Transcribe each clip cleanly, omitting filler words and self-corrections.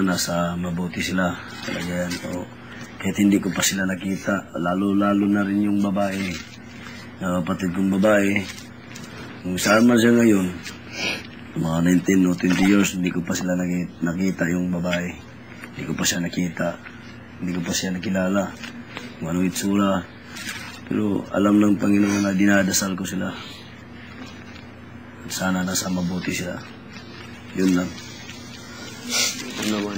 nasa mabuti sila. Talaga yan. So, kahit hindi ko pa sila nakita, lalo-lalo na rin yung babae. Kapatid kong babae. Kung saan man siya ngayon, mga 19 o 20 years, hindi ko pa sila nakita yung babae. Hindi ko pa siya nakita. Hindi ko pa siya nakilala. Kung anong itsura. Pero alam ng Panginoon na dinadasal ko sila. Sana nasa mabuti sila. Yun lang. Ano naman?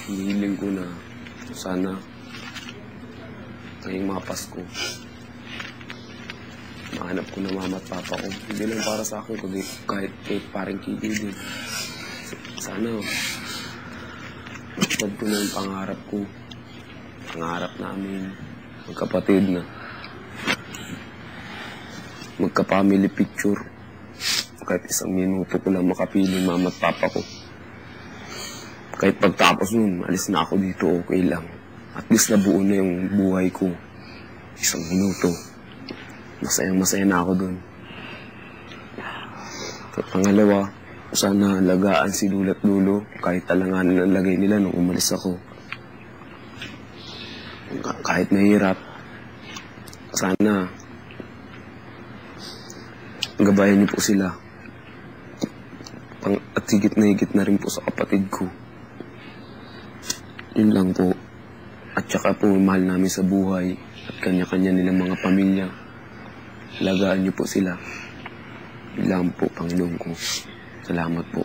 Hinihiling ko na sana ngayong mga Pasko mahanap ko na mama at papa ko. Hindi lang para sa akin, kundi kahit parang kidi din. Sana matupad ko na yung pangarap ko. Pangarap namin magkapatid na magka-family picture. Kahit isang minuto ko lang makapiling mama at papa ko. Kahit pagtapos nun, alis na ako dito, okay lang. At least nabuo na yung buhay ko. Isang minuto. Masayang-masaya na ako dun. At pangalawa, sana lagaan si Lula't Lulo kahit talanganan ang lagay nila nung umalis ako. Kahit mahirap, sana gabayan niyo po sila. At higit na rin po sa kapatid ko. Yun lang po. At saka po, mahal namin sa buhay at kanya-kanya nilang mga pamilya. Lagaan niyo po sila. Yun lang po, Panginoon ko. Salamat po.